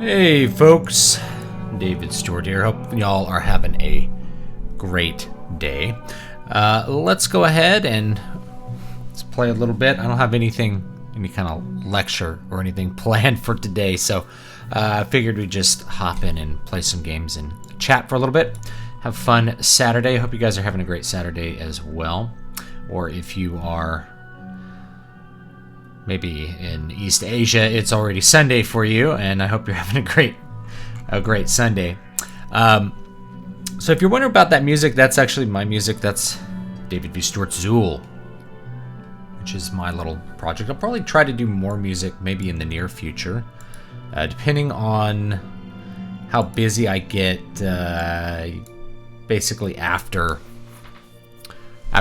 Hey folks, David Stewart here. Hope y'all are having a great day. Let's go ahead and let's play a little bit. I don't have any kind of lecture or anything planned for today, so I figured we'd just hop in and play some games and chat for a little bit. Have fun Saturday. Hope you guys are having a great Saturday as well. Or if you are maybe in East Asia, it's already Sunday for you, and I hope you're having a great Sunday. So if you're wondering about that music, that's actually my music. That's David V. Stewart's Zool, which is my little project. I'll probably try to do more music maybe in the near future, depending on how busy I get basically after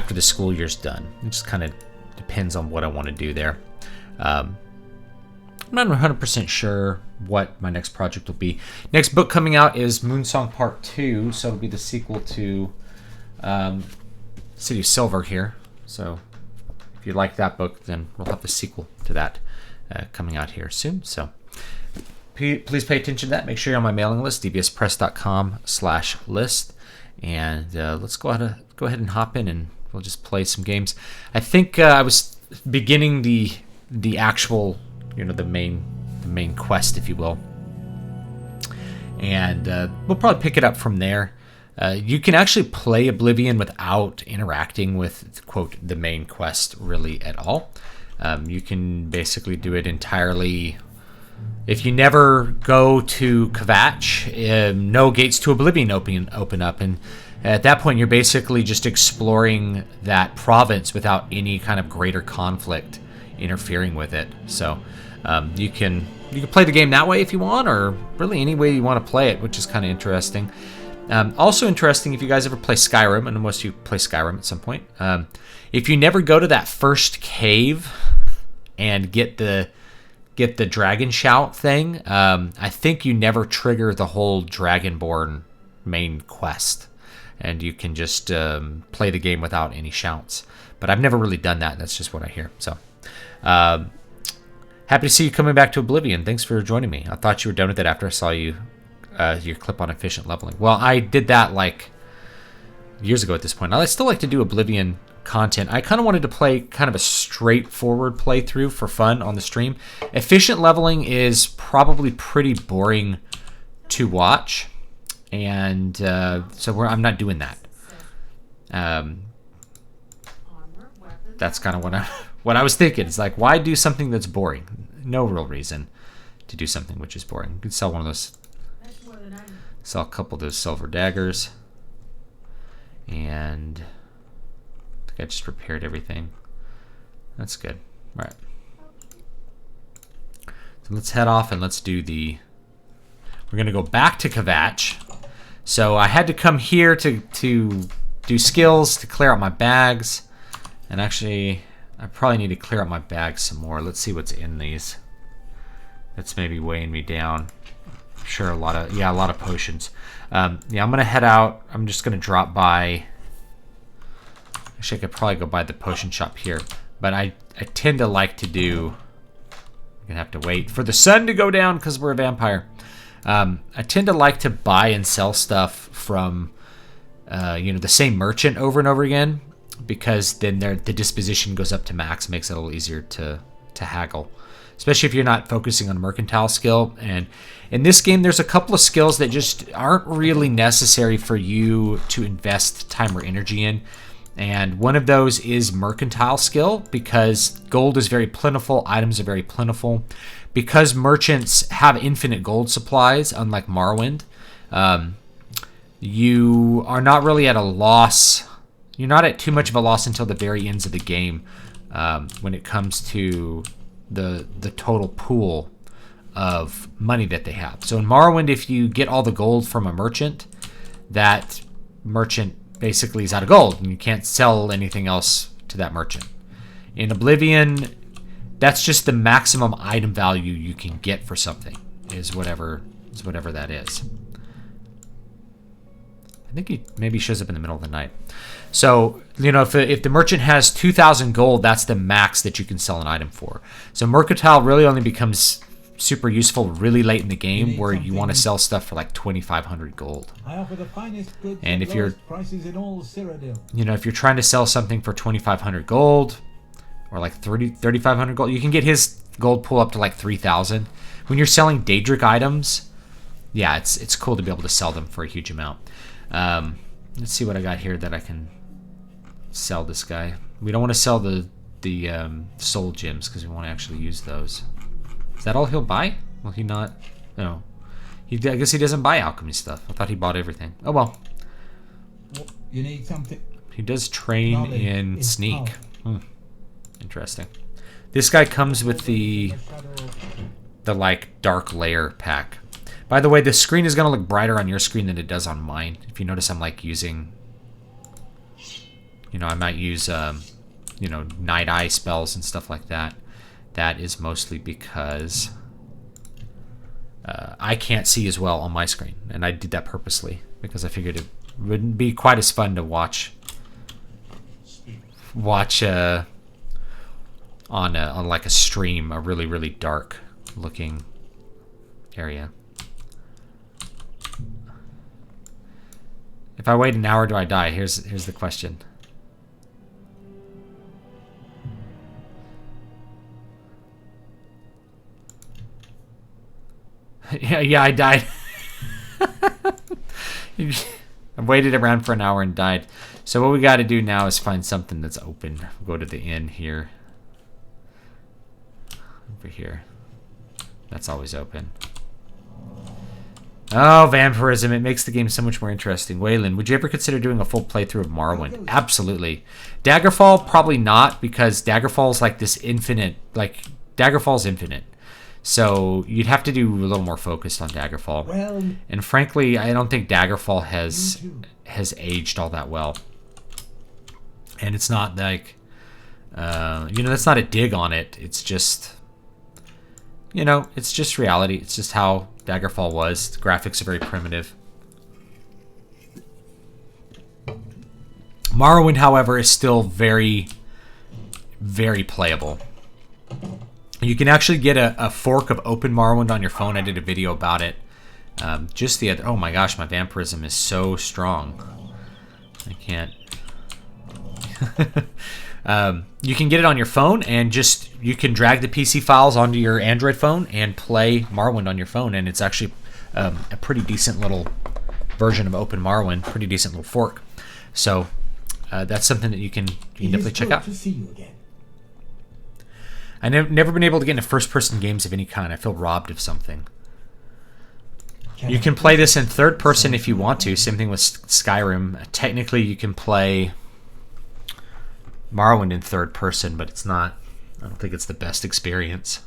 the school year's done. It just kind of depends on what I want to do there. I'm not 100% sure what my next project will be. Next book coming out is Moonsong Part 2, so it'll be the sequel to City of Silver here. So if you like that book, then we'll have the sequel to that coming out here soon. So please pay attention to that. Make sure you're on my mailing list, dbspress.com/list. And let's go ahead and hop in, and we'll just play some games. I think I was beginning the actual, the main quest, if you will, and we'll probably pick it up from there. You can actually play Oblivion without interacting with, quote, the main quest really at all. You can basically do it entirely. If you never go to Kvatch, no gates to Oblivion open up, and at that point you're basically just exploring that province without any kind of greater conflict interfering with it. So you can play the game that way if you want, or really any way you want to play it, which is kind of interesting. Also interesting, if you guys ever play Skyrim, and most of you play Skyrim at some point, if you never go to that first cave and get the dragon shout thing, I think you never trigger the whole Dragonborn main quest, and you can just play the game without any shouts. But I've never really done that. That's just what I hear. So happy to see you coming back to Oblivion. Thanks for joining me. I thought you were done with it after I saw you your clip on efficient leveling. Well, I did that like years ago at this point. I still like to do Oblivion content. I kind of wanted to play kind of a straightforward playthrough for fun on the stream. Efficient leveling is probably pretty boring to watch, and so I'm not doing that. That's kind of what I was thinking. It's like, why do something that's boring? No real reason to do something which is boring. You could sell one of those, sell a couple of those silver daggers, and I think I just repaired everything. That's good. All right. So let's head off and let's do we're going to go back to Kvatch. So I had to come here to do skills, to clear out my bags. And actually, I probably need to clear out my bags some more. Let's see what's in these. That's maybe weighing me down. I'm sure a lot of potions. I'm gonna head out. I'm just gonna drop by. Actually, I could probably go by the potion shop here, but I tend to like to do. I'm gonna have to wait for the sun to go down because we're a vampire. I tend to like to buy and sell stuff from the same merchant over and over again, because then the disposition goes up to max, makes it a little easier to haggle, especially if you're not focusing on mercantile skill. And in this game, there's a couple of skills that just aren't really necessary for you to invest time or energy in. And one of those is mercantile skill, because gold is very plentiful, items are very plentiful. Because merchants have infinite gold supplies, unlike Morrowind, you are not really at a loss. You're not at too much of a loss until the very ends of the game when it comes to the total pool of money that they have. So in Morrowind, if you get all the gold from a merchant, that merchant basically is out of gold, and you can't sell anything else to that merchant. In Oblivion, that's just the maximum item value you can get for something, is whatever that is. I think he maybe shows up in the middle of the night. So, if the merchant has 2,000 gold, that's the max that you can sell an item for. So mercantile really only becomes super useful really late in the game where you want to sell stuff for like 2,500 gold. I offer the finest goods And at if you're, lowest prices in all Cyrodiil. you know, if you're trying to sell something for 2,500 gold or like 3,500 gold, you can get his gold pool up to like 3,000. When you're selling Daedric items, yeah, it's cool to be able to sell them for a huge amount. Let's see what I got here that I can sell this guy. We don't want to sell the soul gems because we want to actually use those. Is that all he'll buy? Will he not? No. I guess he doesn't buy alchemy stuff. I thought he bought everything. Oh well. You need something. He does train in sneak. Power. Interesting. This guy comes with the like dark layer pack. By the way, the screen is gonna look brighter on your screen than it does on mine. If you notice, I'm like using, you know, I might use you know, night eye spells and stuff like that. That is mostly because I can't see as well on my screen, and I did that purposely because I figured it wouldn't be quite as fun to watch on like a stream, a really dark looking area. If I wait an hour, do I die? Here's the question. Yeah, I died. I waited around for an hour and died. So what we got to do now is find something that's open. We'll go to the inn here. Over here. That's always open. Oh, vampirism. It makes the game so much more interesting. Waylon, would you ever consider doing a full playthrough of Morrowind? Absolutely. Daggerfall, probably not, because Daggerfall's like this infinite, like, Daggerfall's infinite. So you'd have to do a little more focused on Daggerfall. Well, and frankly, I don't think Daggerfall has aged all that well. And it's not like, you know, that's not a dig on it. It's just, you know, it's just reality. It's just how Daggerfall was. The graphics are very primitive. Morrowind, however, is still very playable. You can actually get a fork of Open Morrowind on your phone. I did a video about it. Just the other... Oh my gosh, my vampirism is so strong. I can't... you can get it on your phone, and just... You can drag the PC files onto your Android phone and play Morrowind on your phone, and it's actually a pretty decent little version of Open Morrowind. Pretty decent little fork. So, that's something that you can definitely check out. To see you again. I've never been able to get into first-person games of any kind. I feel robbed of something. You can play this in third person if you want to. Same thing with Skyrim. Technically, you can play Morrowind in third person, but it's not... I don't think it's the best experience.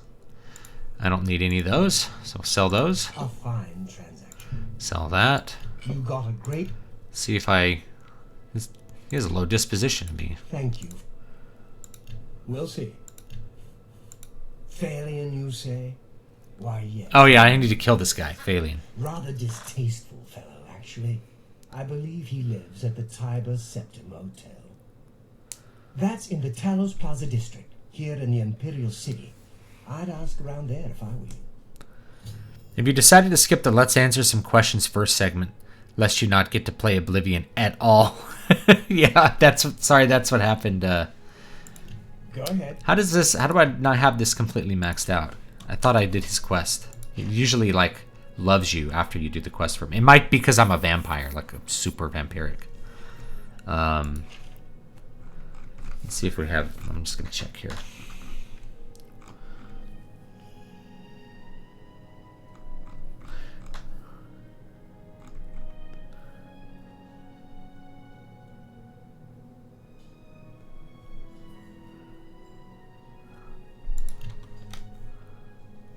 I don't need any of those, so sell those. A fine transaction. Sell that. You got a great... See if I... He has a low disposition to me. Thank you. We'll see. Phalian, you say? Why, yes. Oh yeah, I need to kill this guy, Phalian. Rather distasteful fellow, actually. I believe he lives at the Tiber Septim Hotel. That's in the Talos Plaza district, here in the Imperial City. I'd ask around there if I were you. If you decided to skip the Let's Answer Some Questions first segment, lest you not get to play Oblivion at all. Yeah, that's what happened. Go ahead. How do I not have this completely maxed out? I thought I did his quest. He usually, like, loves you after you do the quest for him. It might be because I'm a vampire, like a super vampiric. Let's see if we have... I'm just going to check here.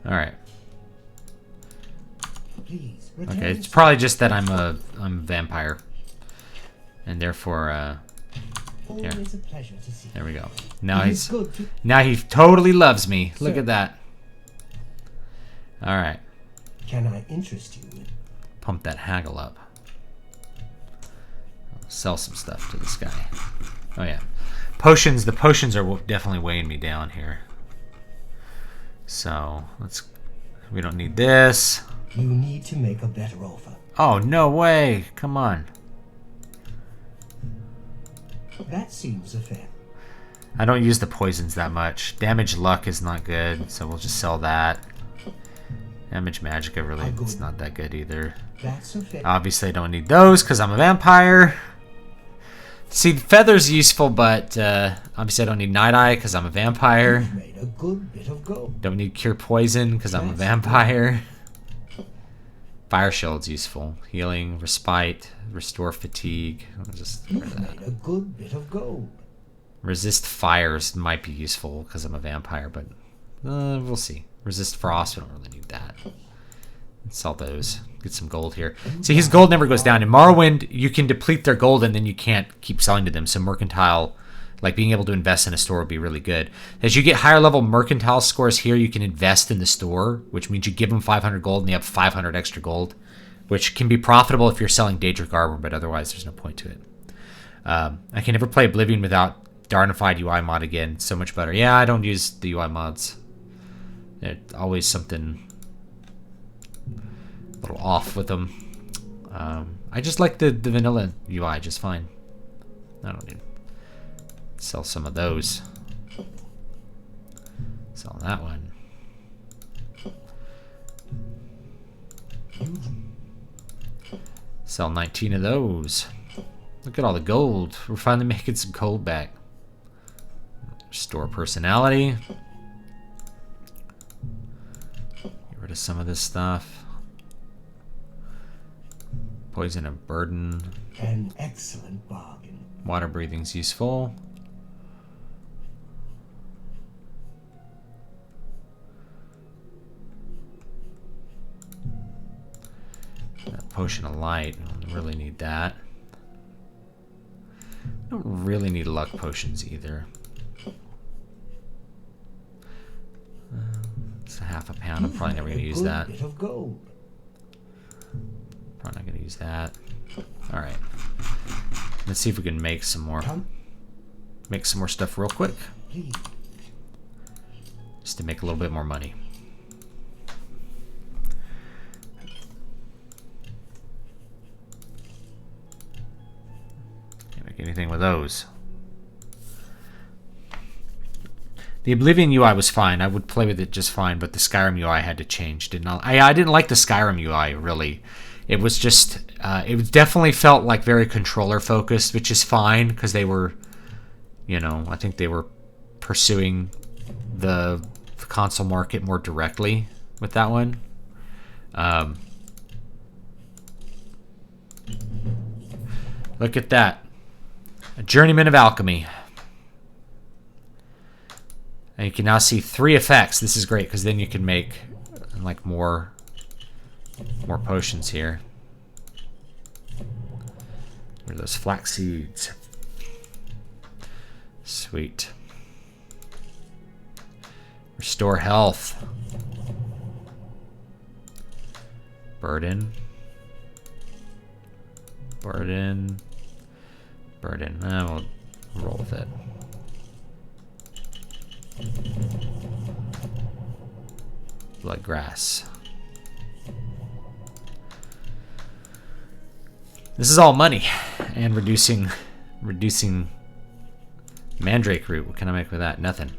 All right. Please, okay, it's probably just that I'm a vampire, and therefore, here. Always a pleasure to see. There we go. Now he totally loves me. Look Sir. at that. All right. Can I interest you with? Pump that haggle up. I'll sell some stuff to this guy. Oh yeah, potions. The potions are definitely weighing me down here. So let's We don't need this. You need to make a better offer. Oh, no way. Come on. That seems fair. I don't use the poisons that much. Damage luck is not good, so we'll just sell that. Damage magicka really it's not that good either. That's fair. Obviously I don't need those because I'm a vampire. See, feather's useful, but obviously I don't need Night Eye because I'm a vampire. You've made a good bit of gold. Don't need Cure Poison because I'm a vampire. Fire Shield's useful. Healing, Respite, Restore Fatigue. I'll just You've made a good bit of gold. Resist Fires might be useful because I'm a vampire, but we'll see. Resist Frost, we don't really need that. Let's sell those. Get some gold here. See, his gold never goes down. In Morrowind, you can deplete their gold and then you can't keep selling to them. So mercantile, like being able to invest in a store would be really good. As you get higher level mercantile scores here, you can invest in the store, which means you give them 500 gold and they have 500 extra gold, which can be profitable if you're selling Daedric armor, but otherwise there's no point to it. I can never play Oblivion without Darnified UI mod again. It's so much better. Yeah, I don't use the UI mods. They're always something a little off with them. I just like the vanilla UI just fine. I don't need to sell some of those. Sell that one. Sell 19 of those. Look at all the gold. We're finally making some gold back. Restore personality. Get rid of some of this stuff. Poison of burden. An excellent bargain. Water breathing's useful. That potion of light. I don't really need that. I don't really need luck potions either. It's a half a pound. I'm probably never going to use that. Probably not going to use that. Alright. Let's see if we can make some more. Make some more stuff real quick. Just to make a little bit more money. Can't make anything with those. The Oblivion UI was fine. I would play with it just fine, but the Skyrim UI had to change. I didn't like the Skyrim UI, really. It was just... it definitely felt like very controller-focused, which is fine, because they were... You know, I think they were pursuing the console market more directly with that one. Look at that. A Journeyman of Alchemy. And you can now see 3 effects. This is great because then you can make like more potions here. Where are those flax seeds? Sweet. Restore health. Burden. Burden. Burden. We'll roll with it. Blood grass. This is all money and reducing mandrake root. What can I make with that? Nothing.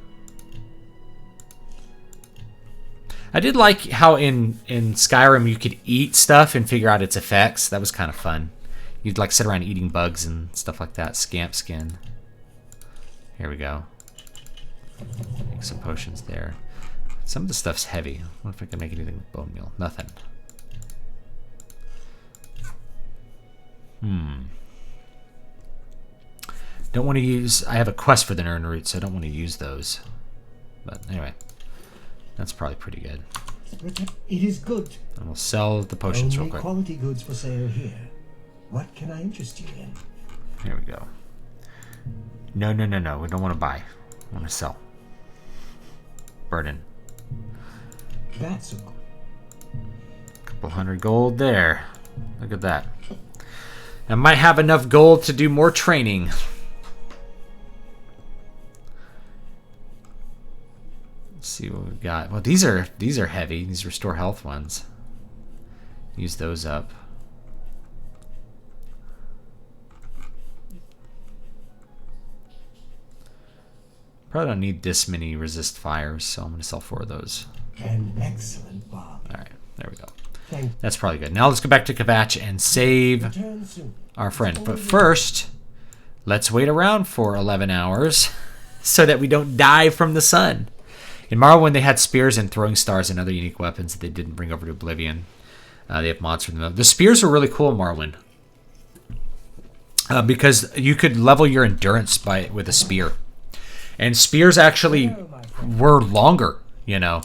I did like how in Skyrim you could eat stuff and figure out its effects. That was kind of fun. You'd like sit around eating bugs and stuff like that. Scamp skin. Here we go. Make some potions there. Some of the stuff's heavy. I wonder if I can make anything with bone meal. Nothing. Don't want to use... I have a quest for the Nern root, so I don't want to use those. But anyway. That's probably pretty good. It is good. And we'll sell the potions real quick. Quality goods for sale here. What can I interest you in? Here we go. No. We don't want to buy. I want to sell. Burden. That's a couple hundred gold there. Look at that. I might have enough gold to do more training. Let's see what we've got. Well, these are heavy. These restore health ones. Use those up. Probably don't need this many resist fires, so I'm going to sell 4 of those. An excellent bargain. All right, there we go. Thank That's probably good. Now let's go back to Kvatch and save Return soon. our friend. But first, let's wait around for 11 hours so that we don't die from the sun. In Morrowind, they had spears and throwing stars and other unique weapons that they didn't bring over to Oblivion. They have mods for them. The spears were really cool in Morrowind because you could level your endurance with a spear. And spears actually were longer, you know.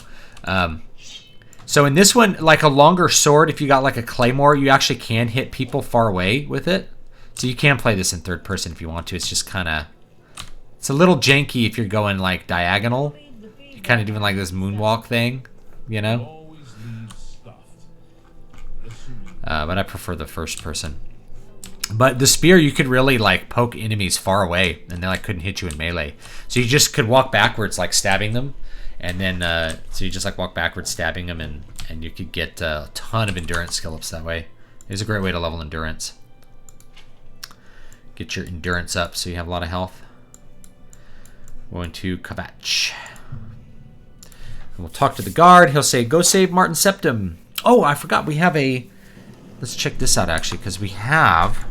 So in this one, like a longer sword, if you got like a claymore, you actually can hit people far away with it. So you can play this in third person if you want to. It's just kind of... It's a little janky if you're going like diagonal. You're kind of doing like this moonwalk thing, you know. But I prefer the first person. But the spear, you could really like poke enemies far away, and they like couldn't hit you in melee. So you just could walk backwards, like stabbing them, and then so you just like walk backwards, stabbing them, and you could get a ton of endurance skill ups that way. It's a great way to level endurance. Get your endurance up so you have a lot of health. Going to Kvatch. And we'll talk to the guard. He'll say, "Go save Martin Septim." Oh, I forgot we have a. Let's check this out actually, because we have.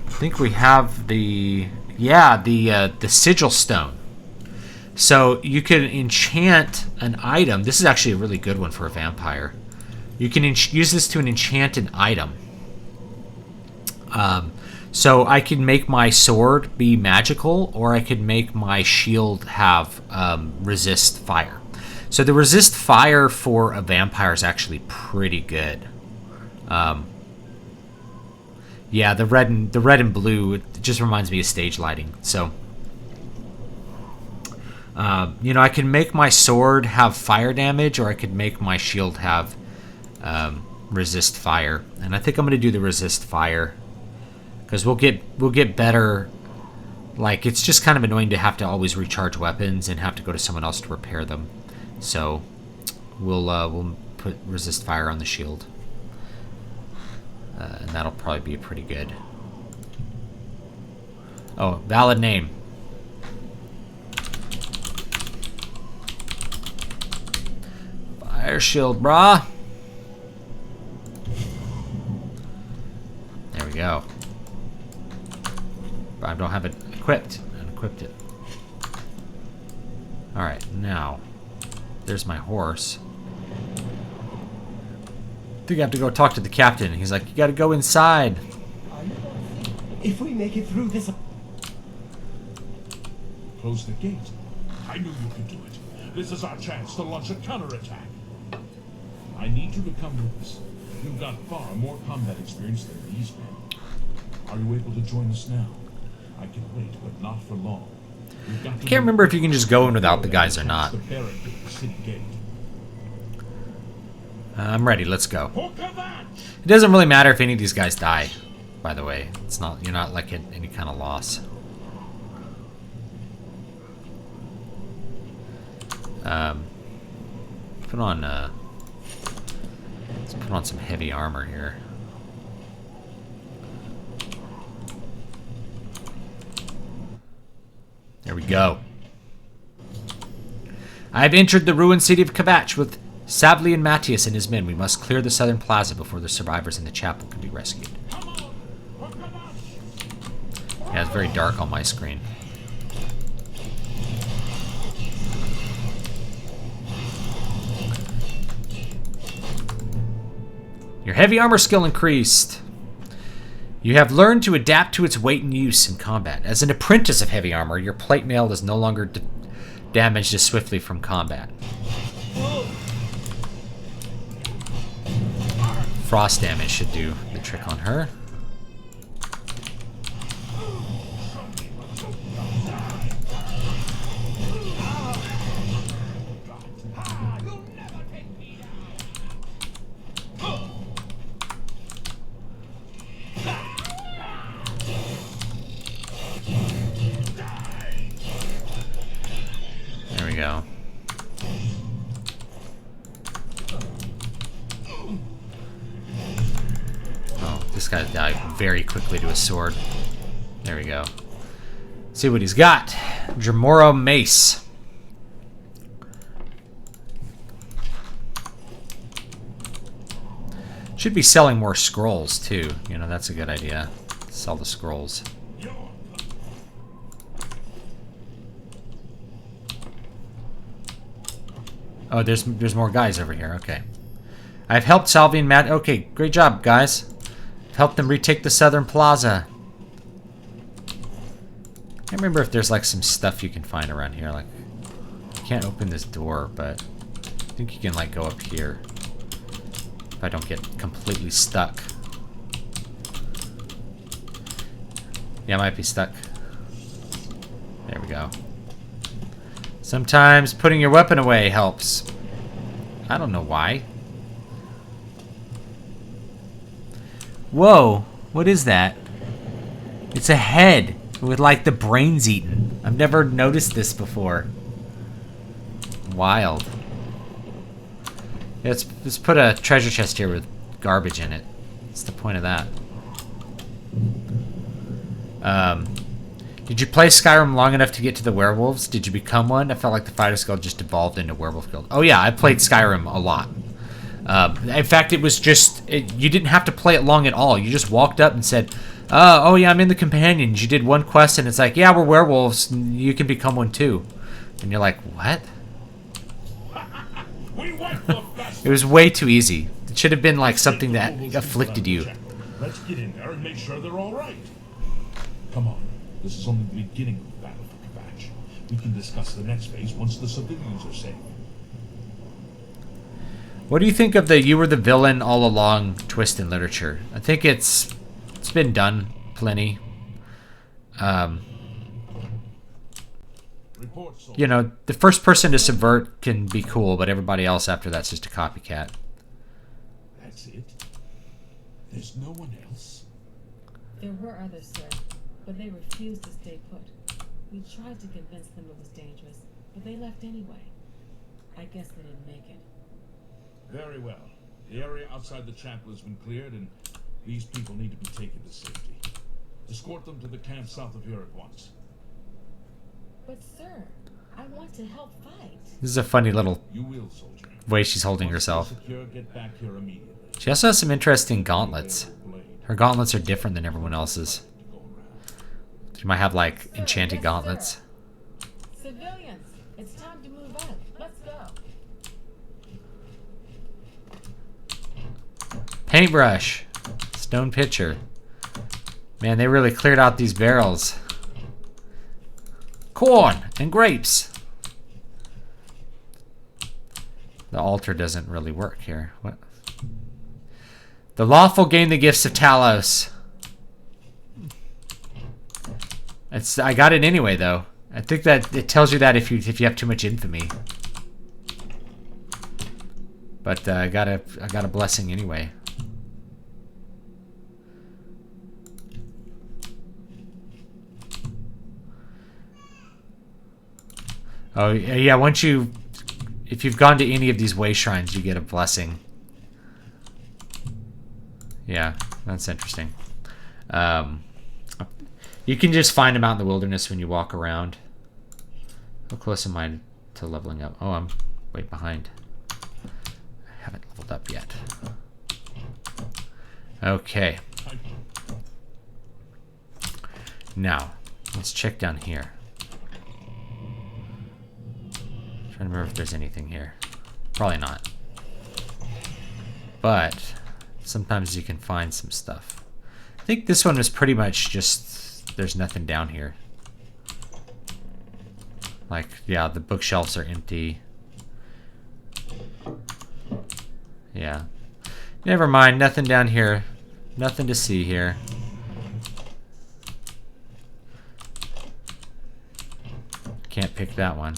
I think we have the sigil stone. So you can enchant an item. This is actually a really good one for a vampire. You can use this to enchant an item. So I can make my sword be magical, or I could make my shield have resist fire. So the resist fire for a vampire is actually pretty good. Yeah, the red and blue, it just reminds me of stage lighting. So, you know, I can make my sword have fire damage, or I could make my shield have resist fire. And I think I'm going to do the resist fire, because we'll get better. Like, it's just kind of annoying to have to always recharge weapons and have to go to someone else to repair them. So we'll put resist fire on the shield. And that'll probably be pretty good. Oh, valid name. Fire shield, brah. There we go. But I don't have it equipped. I unequipped it. Alright, now. There's my horse. I think I have to go talk to the captain. He's like, "You gotta go inside." If we make it through this... Close the gate. I knew you could do it. This is our chance to launch a counterattack. I need you to come with us. You've got far more combat experience than these men. Are you able to join us now? I can wait, but not for long. I can't remember if you can just go in without the guys or not. I'm ready. Let's go. It doesn't really matter if any of these guys die, by the way. It's not, you're not like at any kind of loss. Put on let's put on some heavy armor here. There we go. I have entered the ruined city of Kvatch with Savli and Matthias and his men. We must clear the southern plaza before the survivors in the chapel can be rescued. Yeah, it's very dark on my screen. Your heavy armor skill increased. You have learned to adapt to its weight and use in combat. As an apprentice of heavy armor, your plate mail is no longer damaged as swiftly from combat. Frost damage should do the trick on her. gotta die very quickly to a sword. There we go. See what he's got. Dremoro Mace. Should be selling more scrolls too. You know, that's a good idea. Sell the scrolls. Oh, there's more guys over here. Okay. I've helped Salvian Matt. Okay, great job, guys. Helped them retake the Southern Plaza. I can't remember if there's like some stuff you can find around here. Like, I can't open this door, but I think you can like go up here. If I don't get completely stuck. Yeah, I might be stuck. There we go. Sometimes putting your weapon away helps. I don't know why. Whoa, what is that? It's a head with like the brains eaten. I've never noticed this before. Wild. Let's put a treasure chest here with garbage in it. What's the point of that? Did you play Skyrim long enough to get to the werewolves? Did you become one? I felt like the Fighter's Guild just evolved into Werewolf Guild. Oh yeah, I played Skyrim a lot. In fact, it was just... you didn't have to play it long at all. You just walked up and said, oh yeah, I'm in the Companions. You did one quest and it's like, yeah, we're werewolves. And you can become one too. And you're like, what? It was way too easy. It should have been like something that afflicted you. Let's get in there and make sure they're all right. Come on. This is only the beginning of the battle for Kvatch. We can discuss the next phase once the civilians are safe. What do you think of the "you were the villain all along" twist in literature? I think it's been done plenty. You know, the first person to subvert can be cool, but everybody else after that's just a copycat. That's it? There's no one else? There were others, sir, but they refused to stay put. We tried to convince them it was dangerous, but they left anyway. I guess they didn't make it. Very well. The area outside the chapel has been cleared, and these people need to be taken to safety. Escort them to the camp south of here at once. But sir, I want to help fight. This is a funny little way she's holding herself. Secure, get back here immediately. She also has some interesting gauntlets. Her gauntlets are different than everyone else's. She might have like enchanted gauntlets. Civilians, it's time to move out. Let's go. Paintbrush. Stone pitcher. Man, they really cleared out these barrels. Corn and grapes. The altar doesn't really work here. What? The lawful gain the gifts of Talos. I got it anyway, though. I think that it tells you that if you have too much infamy. But I got a blessing anyway. Oh yeah, if you've gone to any of these way shrines, you get a blessing. Yeah, that's interesting. You can just find them out in the wilderness when you walk around. How close am I to leveling up? Oh, I'm way behind. I haven't leveled up yet. Okay. Now, let's check down here. Trying to remember if there's anything here. Probably not. But sometimes you can find some stuff. I think this one was pretty much just there's nothing down here. Like, yeah, the bookshelves are empty. Yeah. Never mind, nothing down here. Nothing to see here. Can't pick that one.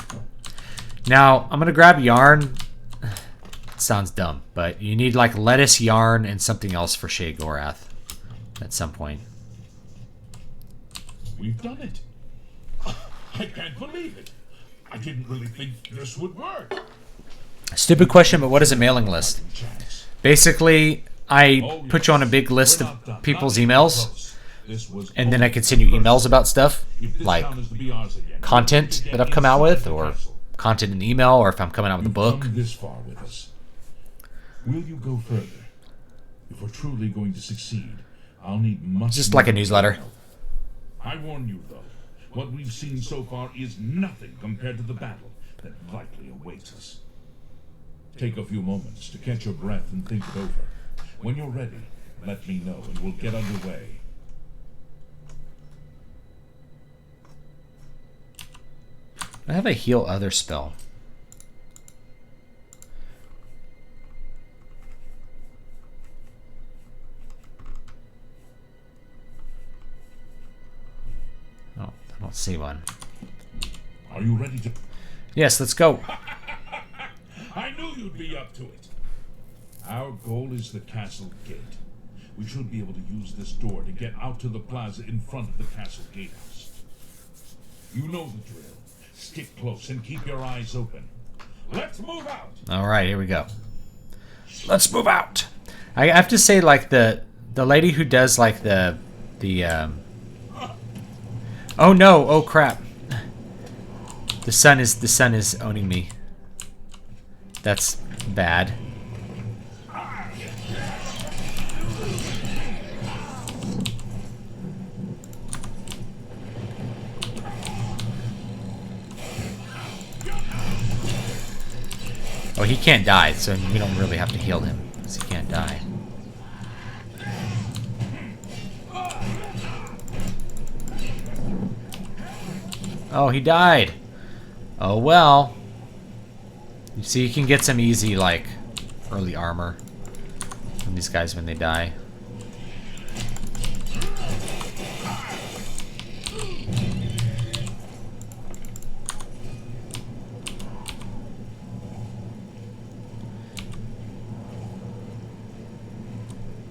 Now, I'm going to grab yarn. It sounds dumb, but you need like lettuce, yarn, and something else for Shea Gorath at some point. We've done it. I can't believe it. I didn't really think this would work. Stupid question, but what is a mailing list? Basically, I put you on a big list We're of not done. people's Not even emails, close. This was and then I only could send you the emails first. about stuff, If this like town is to be ours again, content we need to that get I've come out inside with, the or castle. content in email, or if I'm coming out with a You've book. come this far with us. Will you go further? If we're truly going to succeed, I'll need much Just more like a newsletter. help. I warn you, though, what we've seen so far is nothing compared to the battle that likely awaits us. Take a few moments to catch your breath and think it over. When you're ready, let me know and we'll get underway. I have a heal other spell. Oh, I don't see one. Are you ready to... Yes, let's go. I knew you'd be up to it. Our goal is the castle gate. We should be able to use this door to get out to the plaza in front of the castle gatehouse. You know the drill. Stick close and keep your eyes open. Let's move out! All right, here we go. Let's move out. I have to say, like, the lady who does, like, the oh no, oh crap. The sun is owning me. That's bad. Oh, he can't die, so we don't really have to heal him, because he can't die. Oh, he died. Oh, well. You see, you can get some easy, like, early armor from these guys when they die.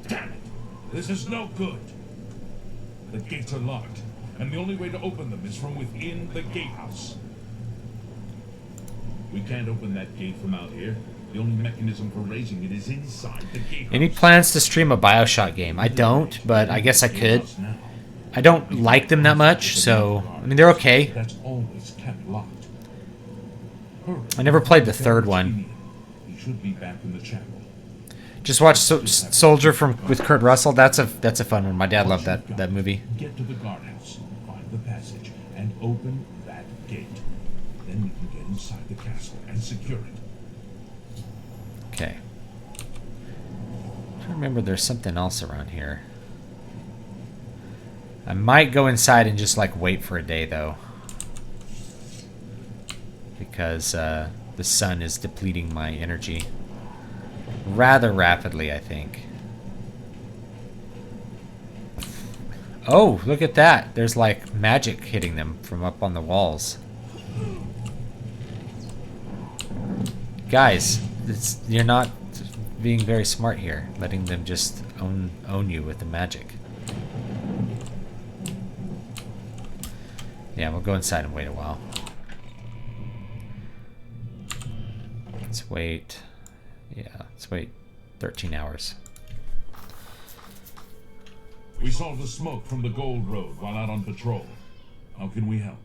Damn it! This is no good. The gates are locked, and the only way to open them is from within the gatehouse. We can't open that gate from out here. The only mechanism for raising it is inside the gatehouse. Any plans to stream a BioShock game? I don't, but I guess I could. I don't like them that much, so... I mean, they're okay. That's always kept locked. Hurry. I never played the third one. He should be back in the chapel. Just watch Soldier with Kurt Russell. That's a fun one. My dad loved that movie. Get to the guardhouse, find the passage, and open that gate. Then we can get inside the castle and secure it. Okay. I remember there's something else around here. I might go inside and just like wait for a day though, because the sun is depleting my energy rather rapidly, I think. Oh, look at that. There's like magic hitting them from up on the walls. Guys, you're not being very smart here, letting them just own you with the magic. Yeah, we'll go inside and wait a while. Let's wait. Yeah, let's wait 13 hours. We saw the smoke from the Gold Road while out on patrol. How can we help?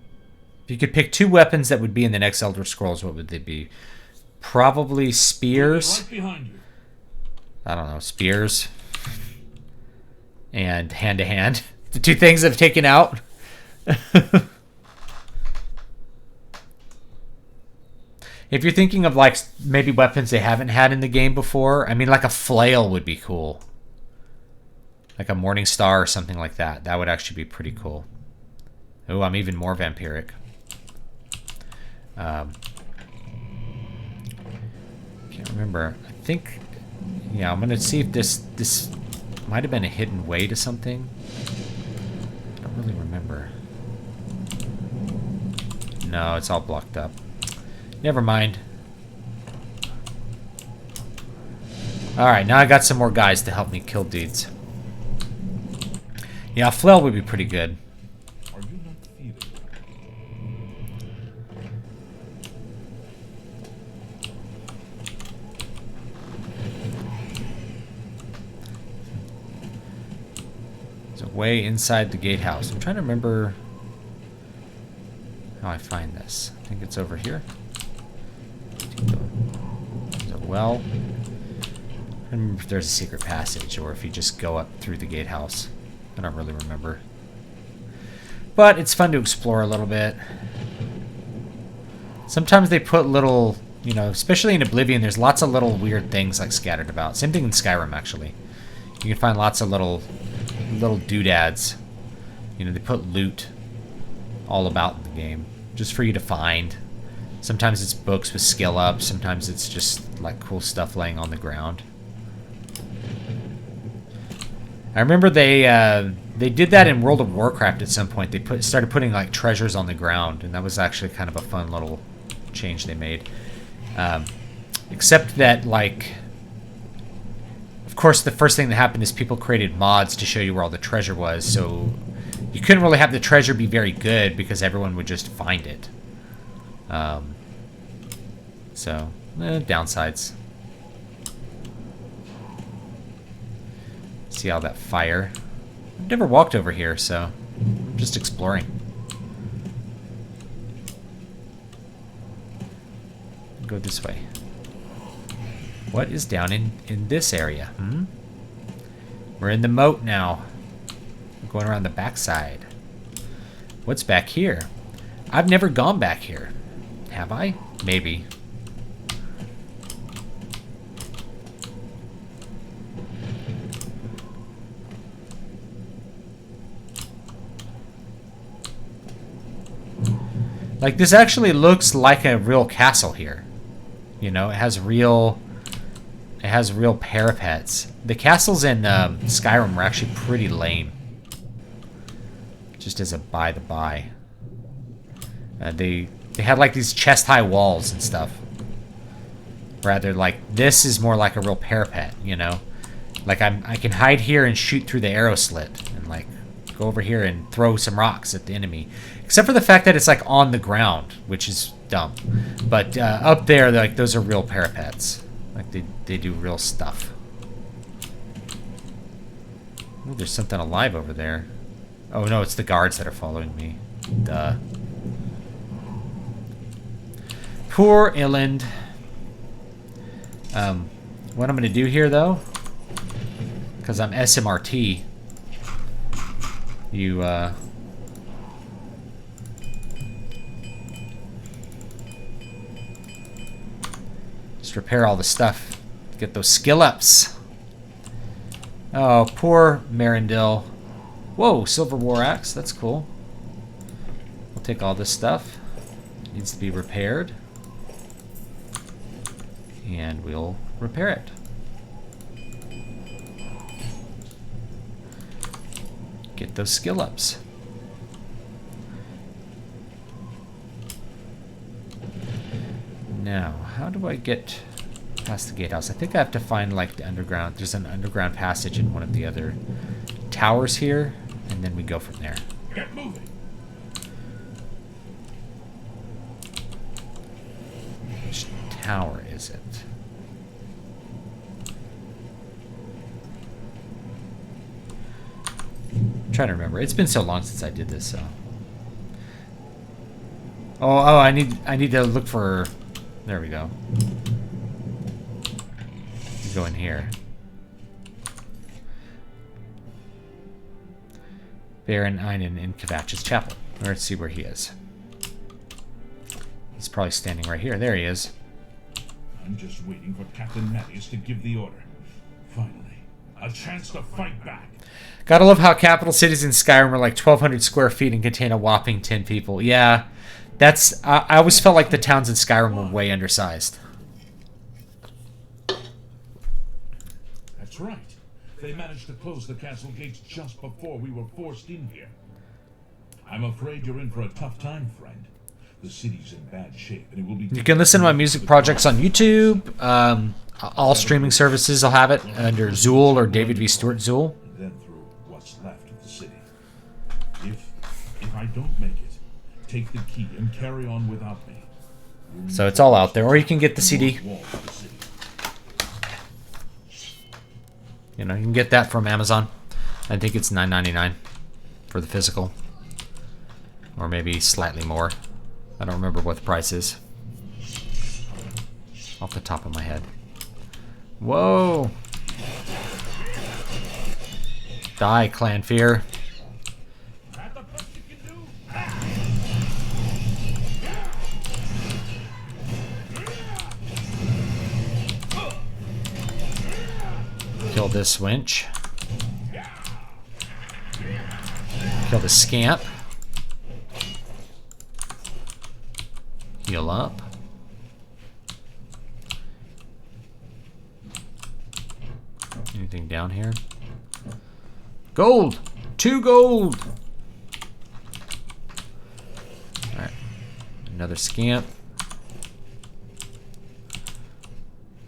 If you could pick two weapons that would be in the next Elder Scrolls, what would they be? Probably spears. Right behind you. I don't know, spears. And hand-to-hand. The two things I've taken out. If you're thinking of like maybe weapons they haven't had in the game before, I mean like a flail would be cool. Like a Morning Star or something like that. That would actually be pretty cool. Oh, I'm even more vampiric. Can't remember. I think, yeah, I'm gonna see if this might have been a hidden way to something. I don't really remember. No, it's all blocked up. Never mind. Alright, now I got some more guys to help me kill dudes. Yeah, a flail would be pretty good. Are you not feeling way inside the gatehouse. I'm trying to remember how I find this. I think it's over here. There's a well. I don't remember if there's a secret passage or if you just go up through the gatehouse. I don't really remember. But it's fun to explore a little bit. Sometimes they put little, you know, especially in Oblivion, there's lots of little weird things like scattered about. Same thing in Skyrim, actually. You can find lots of little doodads. You know, they put loot all about in the game, just for you to find. Sometimes it's books with skill ups. Sometimes it's just like cool stuff laying on the ground. I remember they did that in World of Warcraft at some point. They started putting like treasures on the ground, and that was actually kind of a fun little change they made. Except that, like, of course, the first thing that happened is people created mods to show you where all the treasure was, so you couldn't really have the treasure be very good because everyone would just find it. Downsides. See all that fire. I've never walked over here, so I'm just exploring. Go this way. What is down in this area? We're in the moat now. We're going around the backside. What's back here? I've never gone back here. Have I? Maybe. Like, this actually looks like a real castle here. You know, it has real parapets. The castles in Skyrim were actually pretty lame. Just as a by the by. They had like these chest-high walls and stuff. Rather, like, this is more like a real parapet, you know? Like, I can hide here and shoot through the arrow slit. And, like, go over here and throw some rocks at the enemy. Except for the fact that it's, like, on the ground, which is dumb. But up there, like, those are real parapets. Like, they do real stuff. Ooh, there's something alive over there. Oh, no, it's the guards that are following me. Duh. Poor Illind. What I'm going to do here, though, because I'm SMRT, you, just repair all the stuff. Get those skill ups. Oh, poor Marindil. Whoa, silver war axe. That's cool. We'll take all this stuff. It needs to be repaired. And we'll repair it. Get those skill ups. Now, how do I get past the gatehouse? I think I have to find, like, the underground. There's an underground passage in one of the other towers here, and then we go from there. Get moving. Which tower is it? I'm trying to remember. It's been so long since I did this, so. Oh, I need to look for. There we go. Go in here. Baron Einan in Kvatch's chapel. Let's see where he is. He's probably standing right here. There he is. I'm just waiting for Captain Mattius to give the order. Finally, a chance to fight back. Gotta love how capital cities in Skyrim are like 1,200 square feet and contain a whopping 10 people. Yeah, that's. I always felt like the towns in Skyrim were way undersized. That's right. They managed to close the castle gates just before we were forced in here. I'm afraid you're in for a tough time, friend. The city's in bad shape, and it will be. You can listen to my music projects on YouTube. All streaming services will have it under Zool or David V. Stewart Zool. And then through what's left of the city. If I don't make it, take the key and carry on without me. So it's all out there, or you can get the CD. You know, you can get that from Amazon. I think it's $9.99. for the physical. Or maybe slightly more. I don't remember what the price is. Off the top of my head. Whoa! Die, Clan Fear. Kill this winch. Kill the scamp. Heal up. Anything down here? Gold! 2 gold! Alright. Another scamp.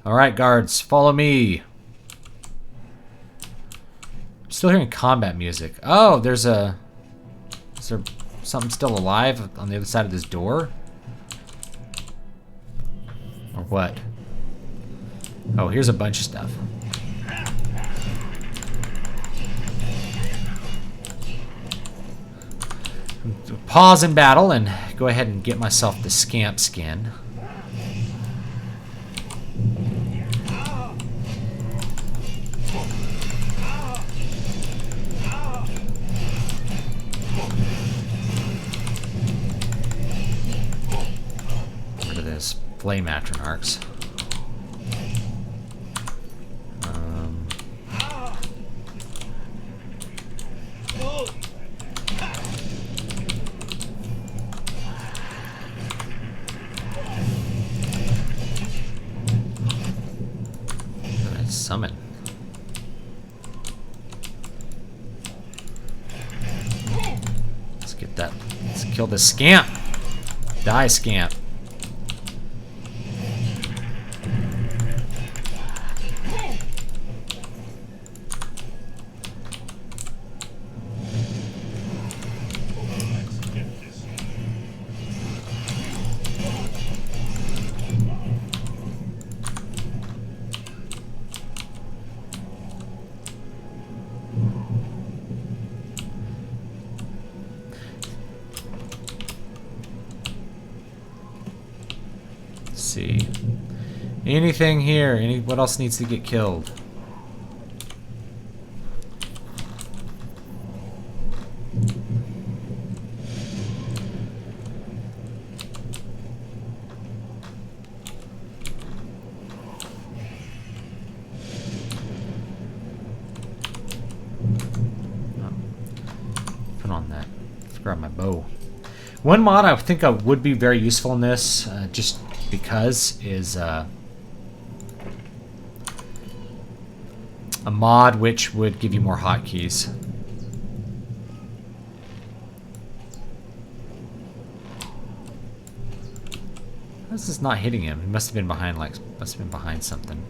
Alright, guards, follow me. Still hearing combat music. Oh, there's a... Is there something still alive on the other side of this door? Or what? Oh, here's a bunch of stuff. Pause in battle and go ahead and get myself the scamp skin. Rid of this flame atronarchs. Summon. Let's get that. Let's kill the scamp. Die, scamp. See. Anything here? What else needs to get killed? Put on that. Let's grab my bow. One mod I think would be very useful in this, just because, is a mod which would give you more hotkeys. How is this not hitting him? He must have been behind, must have been behind something.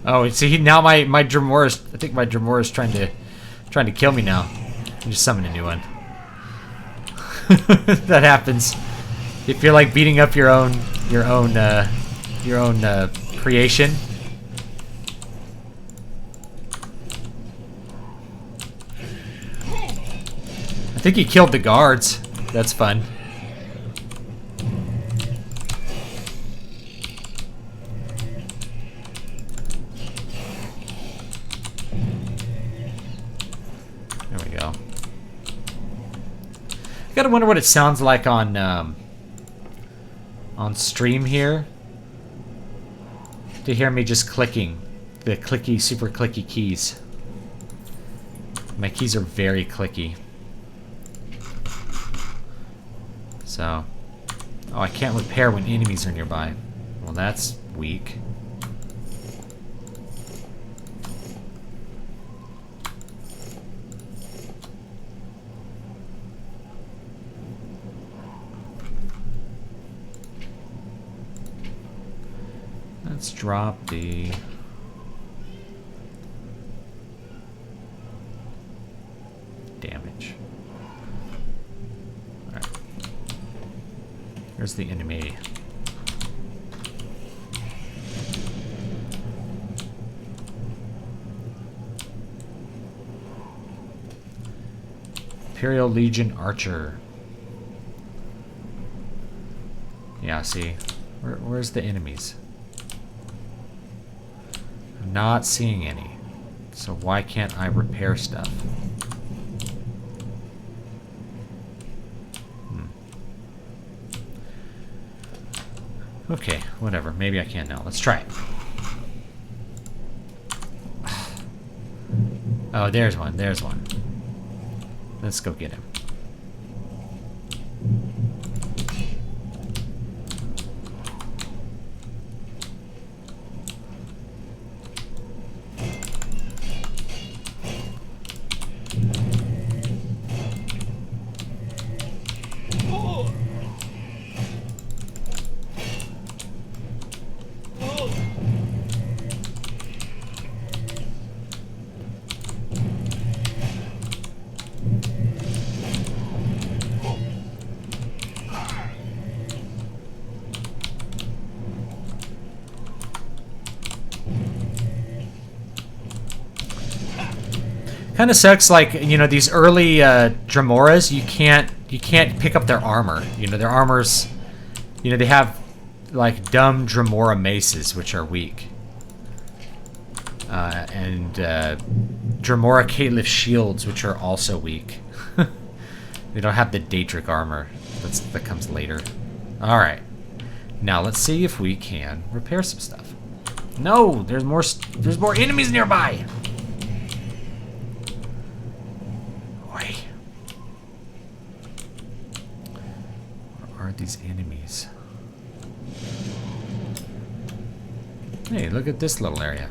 Oh, see, now my Dremora, I think my Dremora is trying to kill me now. I'm just summon a new one. That happens if you're like beating up your own creation. I think he killed the guards. That's fun. I gotta wonder what it sounds like on stream here. To hear me just clicking the clicky, super clicky keys. My keys are very clicky. So, oh, I can't repair when enemies are nearby. Well, that's weak. Let's drop the... damage. Alright. Here's the enemy. Imperial Legion Archer. Yeah, see? Where's the enemies? I'm not seeing any. So why can't I repair stuff? Okay, whatever. Maybe I can now. Let's try it. Oh, there's one. There's one. Let's go get him. Kind of sucks, like, you know, these early Dramoras, you can't pick up their armor. You know, their armor's, you know, they have like dumb Dramora maces, which are weak, and Dramora Caitiff shields, which are also weak. They don't have the Daedric armor. That comes later. All right, now let's see if we can repair some stuff. No, there's more enemies nearby. Where are these enemies? Hey, look at this little area.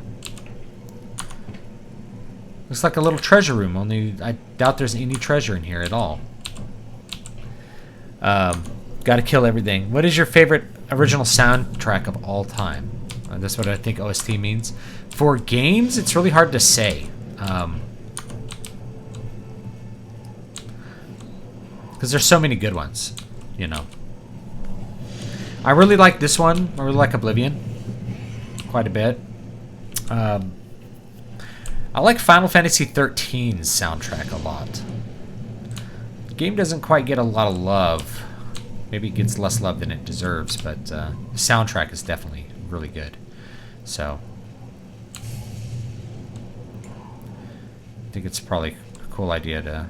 Looks like a little treasure room, only I doubt there's any treasure in here at all. Gotta kill everything. What is your favorite original soundtrack of all time? That's what I think OST means. For games, it's really hard to say. Because there's so many good ones, you know. I really like this one. I really like Oblivion quite a bit. I like Final Fantasy XIII's soundtrack a lot. The game doesn't quite get a lot of love. Maybe it gets less love than it deserves, but the soundtrack is definitely really good. So I think it's probably a cool idea to...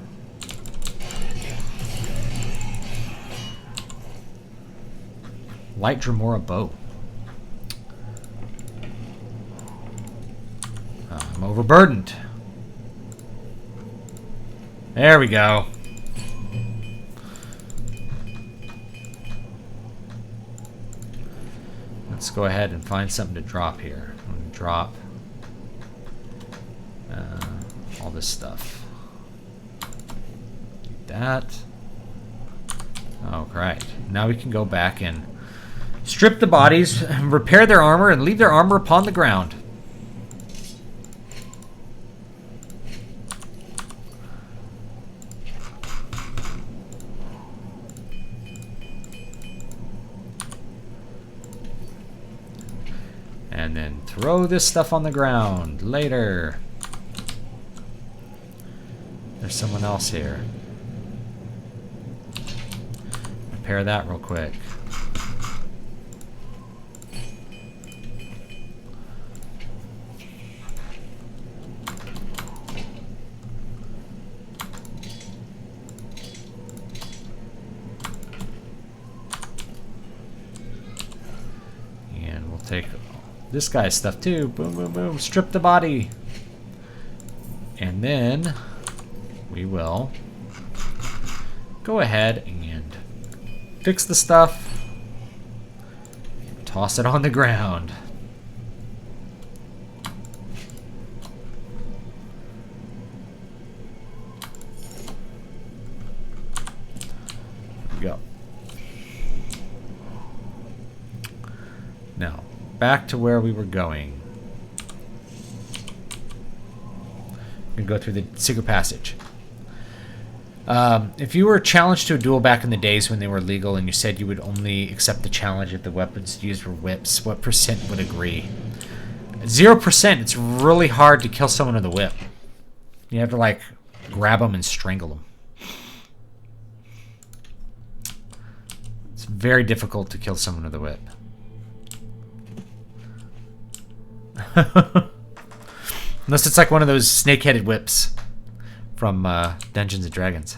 Light Dramora bow. I'm overburdened. There we go. Let's go ahead and find something to drop here. I'm going to drop all this stuff. Need that. Oh, great. Now we can go back and strip the bodies, repair their armor, and leave their armor upon the ground. And then throw this stuff on the ground later. There's someone else here. Repair that real quick. And we'll take this guy's stuff too. Boom, boom, boom. Strip the body. And then we will go ahead and fix the stuff. Toss it on the ground. There we go. Now, back to where we were going. We're going to go through the secret passage. If you were challenged to a duel back in the days when they were legal and you said you would only accept the challenge if the weapons used were whips, what percent would agree? 0%. It's really hard to kill someone with a whip. You have to, like, grab them and strangle them. It's very difficult to kill someone with a whip. Unless it's like one of those snake-headed whips from Dungeons & Dragons.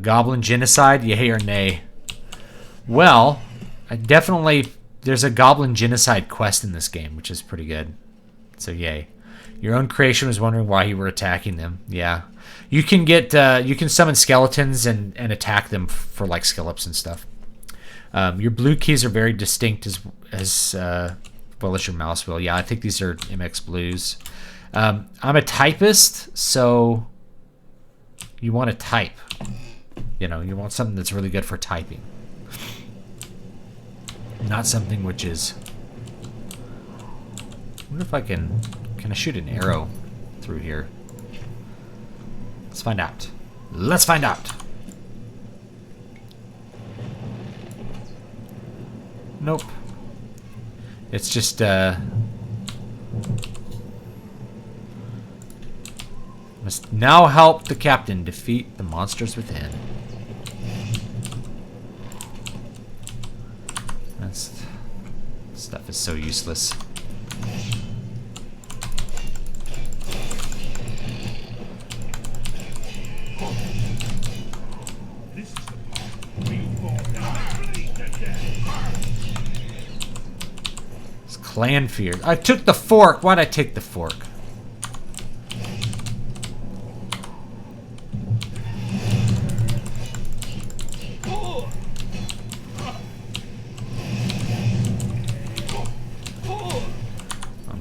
Goblin genocide, yay or nay? Well, there's a goblin genocide quest in this game, which is pretty good. So yay. Your own creation was wondering why you were attacking them. Yeah. You can get, you can summon skeletons and attack them for like skill ups and stuff. Your blue keys are very distinct as well as your mouse wheel. Yeah, I think these are MX Blues. I'm a typist, so you want to type. You know, you want something that's really good for typing. Not something which is... I wonder if I can I shoot an arrow through here? Let's find out. Let's find out! Nope. It's just, must now help the captain defeat the monsters within. This stuff is so useless. It's clan fear. I took the fork. Why'd I take the fork?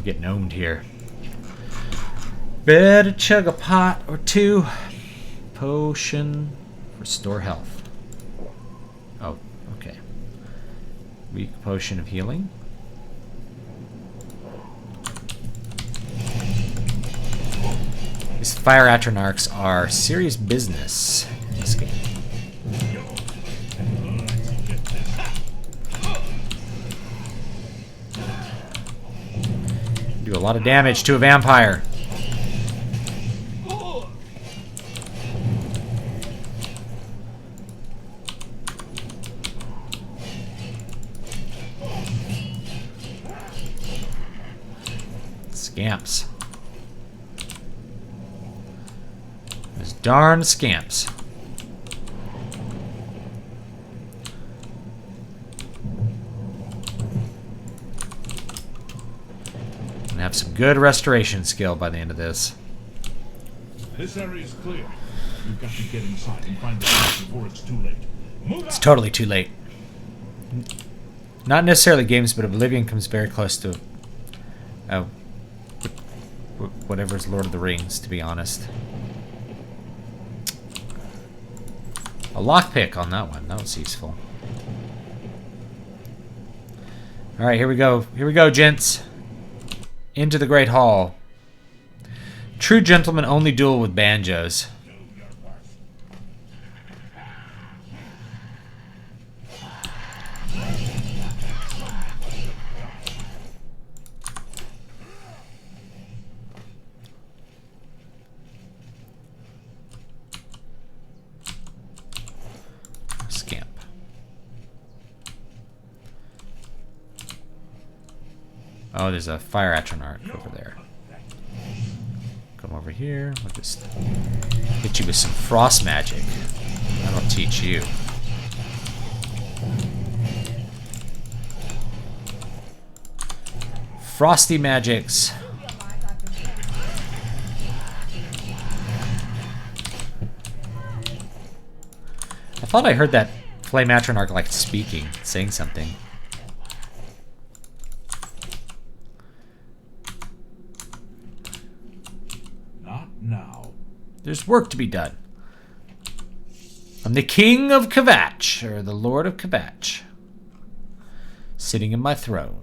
Getting owned here. Better chug a pot or two. Potion. Restore health. Oh, okay. Weak potion of healing. These fire atronarchs are serious business in this game. Do a lot of damage to a vampire. Scamps. Those darn scamps. Have some good restoration skill by the end of this. This area is clear. You've got to get inside and find the house before it's too late. It's totally too late. Not necessarily games, but Oblivion comes very close to whatever's Lord of the Rings, to be honest. A lockpick on that one. That was useful. Alright, here we go. Here we go, gents. Into the Great Hall. True gentlemen only duel with banjos. Scamp. Oh, there's a fire atronarch over there. Come over here. We'll just hit you with some frost magic. That'll teach you. Frosty magics. I thought I heard that Flame Atronach like speaking, saying something. Not now. There's work to be done. I'm the king of Kvatch, or the lord of Kvatch. Sitting in my throne.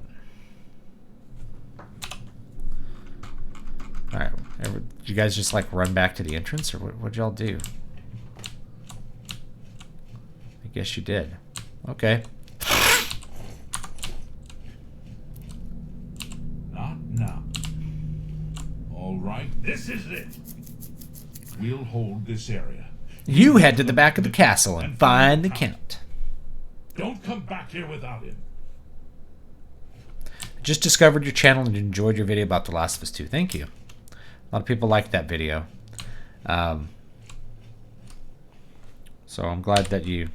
Alright, did you guys just like run back to the entrance, or what'd y'all do? I guess you did. Okay. Not now. All right, this is it. We'll hold this area. You head to the back of the castle and find the Count. Don't come back here without him. Just discovered your channel and enjoyed your video about The Last of Us 2. Thank you. A lot of people liked that video. So I'm glad that you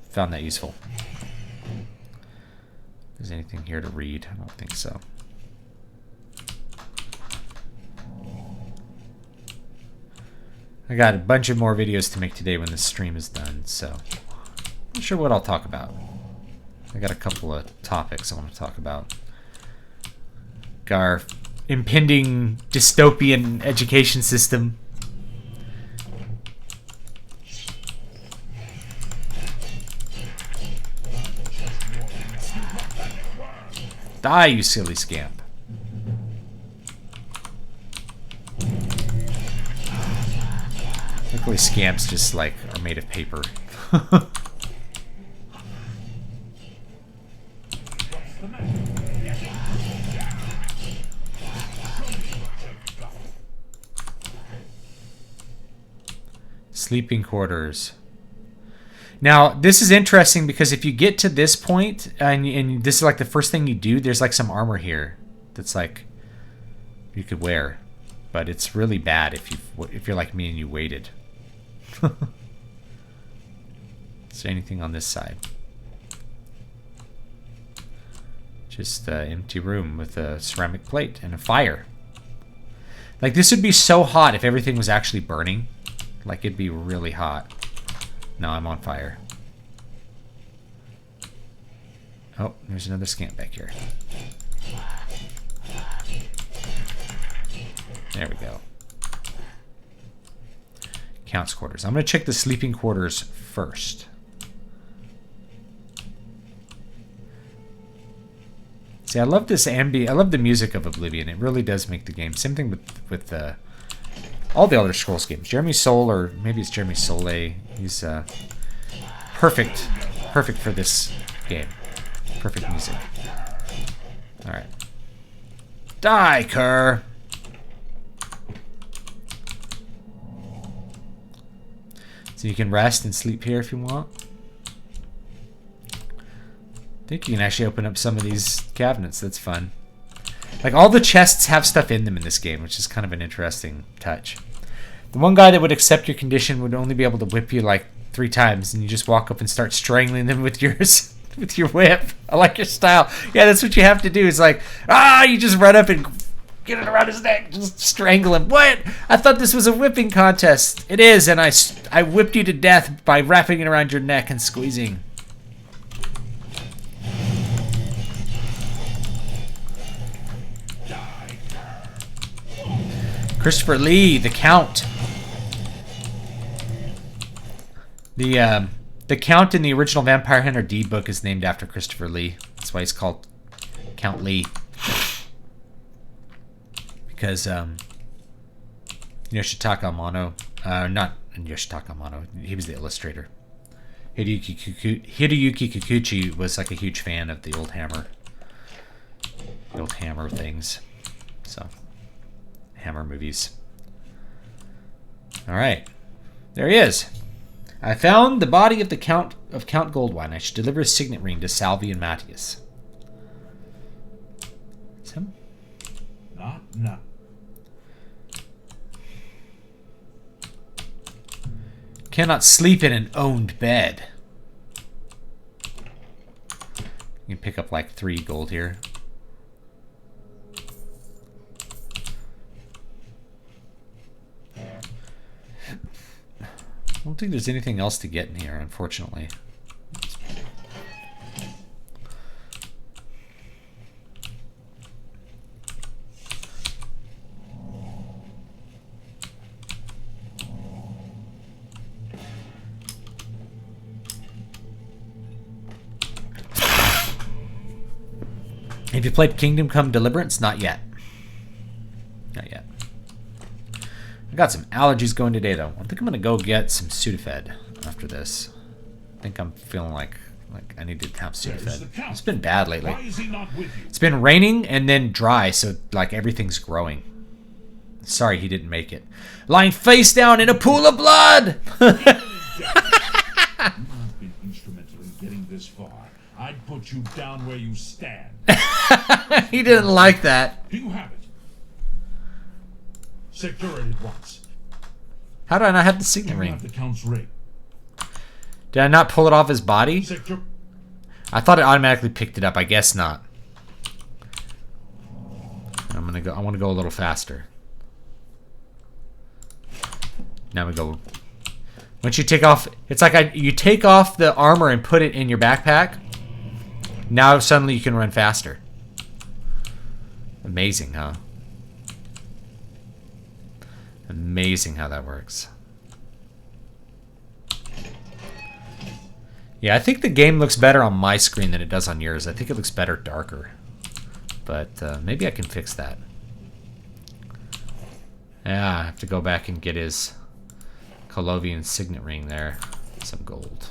found that useful. Is anything here to read? I don't think so. I got a bunch of more videos to make today when the stream is done, so I'm not sure what I'll talk about. I got a couple of topics I want to talk about. Got our impending dystopian education system. Die, you silly scamp. Luckily scamps just like are made of paper. Sleeping quarters. Now, this is interesting because if you get to this point, and this is like the first thing you do, there's like some armor here that's like you could wear, but it's really bad if you're like me and you waited. Is there anything on this side? Just an empty room with a ceramic plate and a fire. Like, this would be so hot if everything was actually burning. Like, it'd be really hot. No, I'm on fire. Oh, there's another scamp back here. There we go. Count's quarters. I'm going to check the sleeping quarters first. See, I love this I love the music of Oblivion. It really does make the game. Same thing with all the other Scrolls games. Jeremy Soule, or maybe it's Jeremy Soule. He's perfect for this game. Perfect music. All right. Die, Kerr. So you can rest and sleep here if you want. I think you can actually open up some of these cabinets. That's fun. Like, all the chests have stuff in them in this game, which is kind of an interesting touch. The one guy that would accept your condition would only be able to whip you like 3 times, and you just walk up and start strangling them with yours, with your whip. I like your style. Yeah, that's what you have to do. It's like, you just run up and get it around his neck, just strangle him. What? I thought this was a whipping contest. It is, and I whipped you to death by wrapping it around your neck and squeezing. Christopher Lee, the Count. The Count in the original Vampire Hunter D book is named after Christopher Lee. That's why he's called Count Lee. Because Yoshitaka Amano, not Yoshitaka Amano, he was the illustrator. Hideyuki Kikuchi was like a huge fan of the old Hammer things. So, Hammer movies. All right, there he is. I found the body of the Count Goldwine. I should deliver his signet ring to Salvi and Matthias. Is him? No. Cannot sleep in an owned bed. You can pick up like 3 gold here. I don't think there's anything else to get in here, unfortunately. Have you played Kingdom Come Deliverance? Not yet. Not yet. I got some allergies going today, though. I think I'm going to go get some Sudafed after this. I think I'm feeling like I need to have Sudafed. It's been bad lately. Why is he not with you? It's been raining and then dry, so like everything's growing. Sorry he didn't make it. Lying face down in a pool of blood! You have been instrumental in getting this far. I'd put you down where you stand. He didn't like that. Do you have it? Secure it at once. How do I not have the Do signet you ring? have the Count's ring? Did I not pull it off his body? Secure. I thought it automatically picked it up. I guess not. I want to go a little faster. Now we go. Once you take off, it's like you take off the armor and put it in your backpack. Now suddenly you can run faster. Amazing, huh? Amazing how that works. Yeah, I think the game looks better on my screen than it does on yours. I think it looks better darker. But maybe I can fix that. Yeah, I have to go back and get his Colovian signet ring there. Some gold.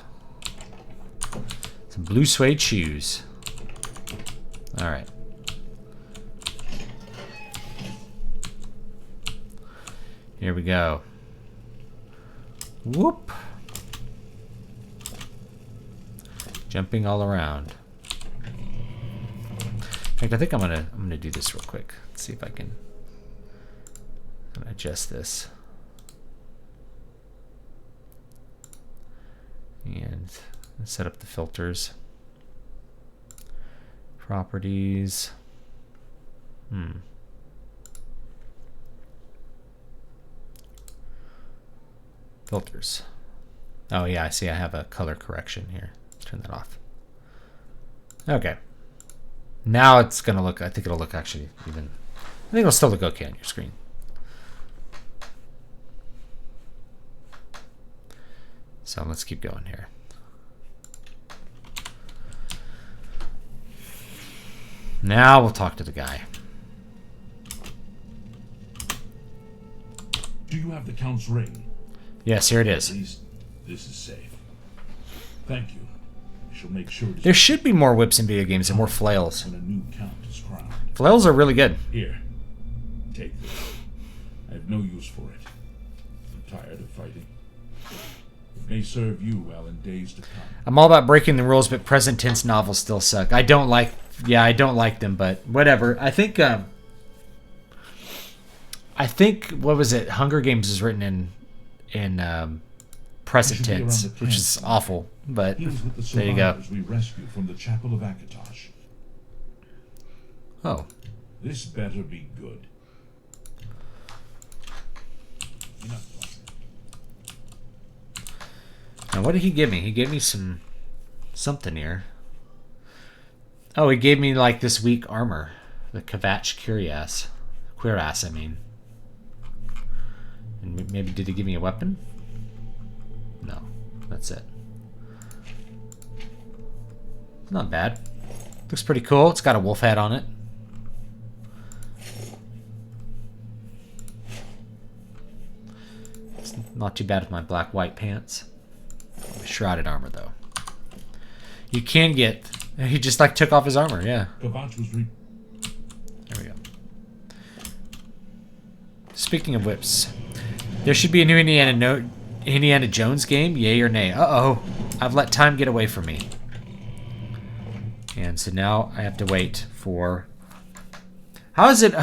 Some blue suede shoes. Alright. Here we go. Whoop. Jumping all around. In fact, I think I'm gonna do this real quick. Let's see if I can. I'm gonna adjust this. And set up the filters. Properties. Filters. Oh yeah, I see I have a color correction here. Turn that off. Okay. Now it's gonna look, I think it'll look actually even, I think it'll still look okay on your screen. So let's keep going here. Now we'll talk to the guy. Do you have the Count's ring? Yes, here it is. At least this is safe. Thank you. I shall make sure it is There should be more whips in video games and more flails. when a new Count is crowned. Flails are really good. Here, take this. I have no use for it. I'm tired of fighting. It may serve you well in days to come. I'm all about breaking the rules, but present tense novels still suck. I don't like them, but whatever. I think what was it? Hunger Games is written in present tense, which is awful. But He was with the there you go. survivors we rescued from the Chapel of Akatosh. Oh, This better be good. Enough talking. now what did he give me? He gave me something here. Oh, he gave me like this weak armor, the Kvatch Cuirass. I mean, and maybe did he give me a weapon? No, that's it. Not bad. Looks pretty cool. It's got a wolf head on it. It's not too bad with my black-white pants. Shrouded armor, though. You can get... He just, like, took off his armor, yeah. Kvatch was There we go. Speaking of whips, there should be a new Indiana Jones game, yay or nay? Uh-oh. I've let time get away from me. And so now I have to wait for... How is it...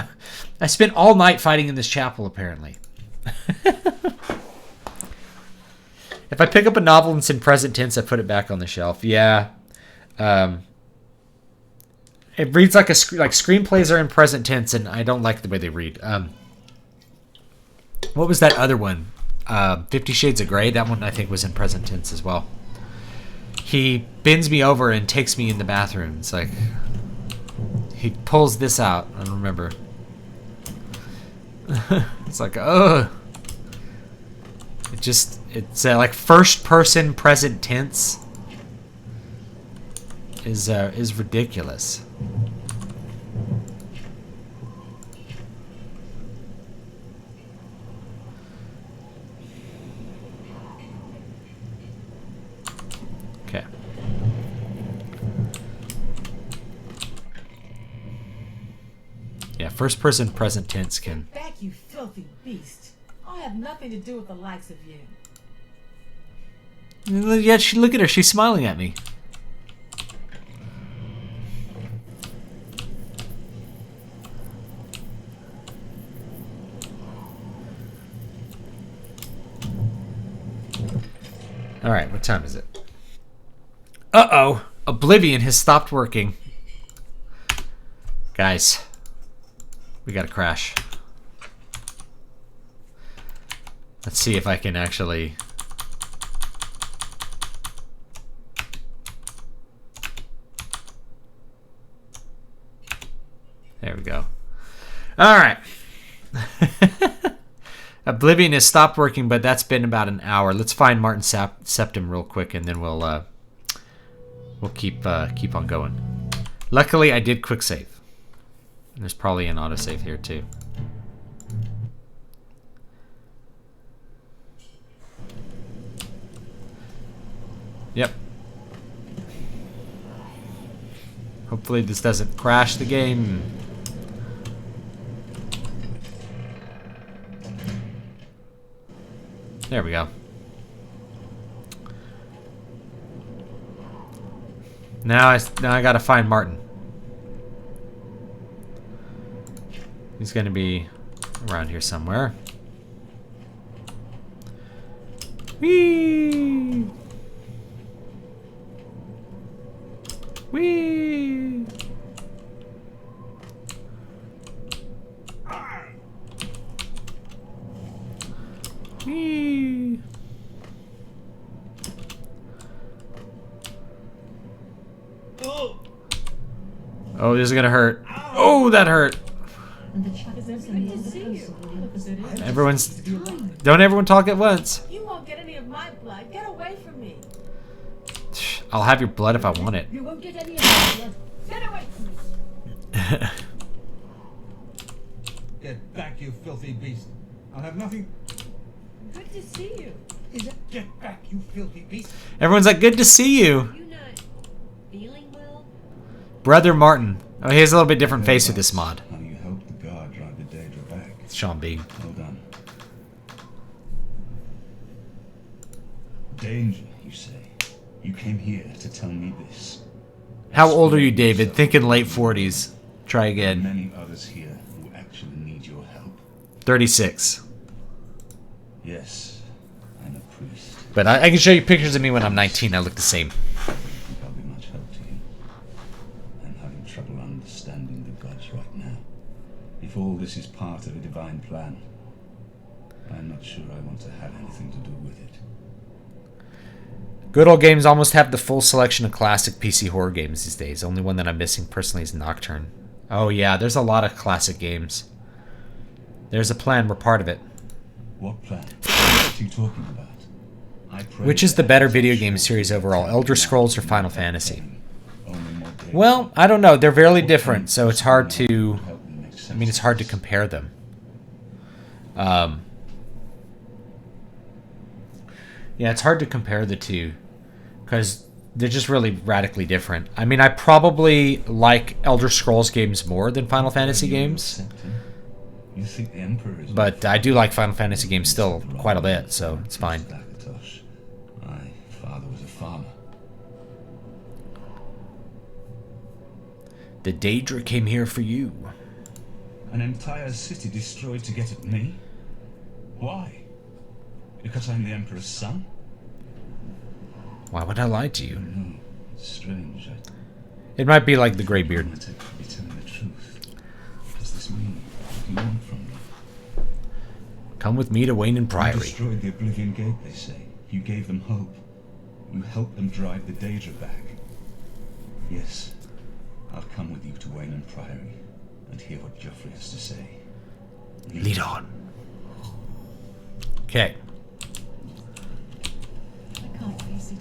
I spent all night fighting in this chapel, apparently. If I pick up a novel and it's in present tense, I put it back on the shelf. Yeah. It reads like screenplays are in present tense, and I don't like the way they read. What was that other one? 50 Shades of Grey. That one I think was in present tense as well. He bends me over and takes me in the bathroom. It's like he pulls this out. I don't remember. It's like, ugh. It's like first person present tense is ridiculous. Yeah, first person present tense can. Back, you filthy beast. I'll have nothing to do with the likes of you. Yeah, look at her. She's smiling at me. Alright, what time is it? Uh-oh. Oblivion has stopped working. Guys. We gotta crash. Let's see if I can actually... There we go. Alright. Oblivion has stopped working, but that's been about an hour. Let's find Martin Septim real quick, and then we'll keep on going. Luckily, I did quick save. There's probably an autosave here too. Yep. Hopefully this doesn't crash the game. There we go. Now I gotta find Martin. He's gonna be around here somewhere. Whee! Whee! Whee! Oh, this is gonna hurt. Oh, that hurt. Everyone's... Don't everyone talk at once. You won't get any of my blood. Get away from me. I'll have your blood if I want it. You won't get any of my blood. Get away from me. Get back, you filthy beast. I'll have nothing. Good to see you. Get back, you filthy beast. Everyone's like, good to see you. You not feeling well? Brother Martin. Oh, he has a little bit different face with this mod. How you helped the guard drive the Daedra back. It's Sean B. Well done. Danger, you say. You came here to tell me this. How old are you, David? Thinking late 40s. Try again. Many others here who actually need your help. 36. Yes, I'm a priest. But I can show you pictures of me when I'm 19. I look the same. I'll be much help to you. I'm having trouble understanding the gods right now. If all this is part of a divine plan, I'm not sure I want to have anything to do with it. Good old games almost have the full selection of classic PC horror games these days. Only one that I'm missing personally is Nocturne. Oh yeah, there's a lot of classic games. There's a plan, we're part of it. What plan? What are you talking about? Which is the better video game series overall, Elder Scrolls or Final Fantasy? Well, I don't know. They're very different, so it's hard to... I mean, it's hard to compare them. Yeah, it's hard to compare the two, because they're just really radically different. I mean, I probably like Elder Scrolls games more than Final Fantasy games. But I do like Final Fantasy games still quite a bit, so it's fine. My father was a farmer. The Daedra came here for you. An entire city destroyed to get at me? Why? Because I'm the Emperor's son? Why would I lie to you? No, it's strange. It might be like the Greybeard. I want to be telling the truth. Does this mean what you want from me? Come with me to Wayne and You Priory. destroyed the Oblivion Gate, they say. You gave them hope. You helped them drive the Daedra back. Yes, I'll come with you to Wayne and Priory and hear what Geoffrey has to say. Lead on. Okay. I can't face it.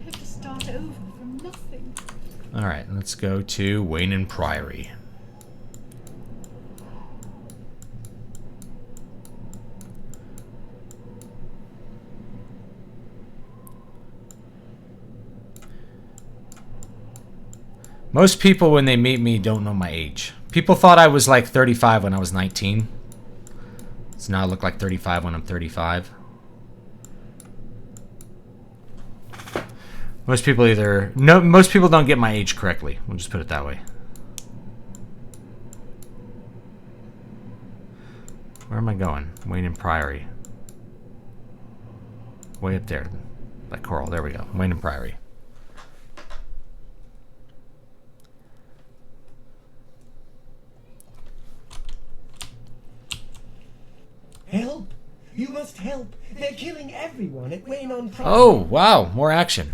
I have to start over from nothing. Alright, let's go to Wayne and Priory. Most people, when they meet me, don't know my age. People thought I was like 35 when I was 19. So now I look like 35 when I'm 35. Most people most people don't get my age correctly. We'll just put it that way. Where am I going? Wayne and Priory. Way up there. Like Coral. There we go. Wayne and Priory. Help! You must help! They're killing everyone at Wayne on Priory. Oh, wow. More action.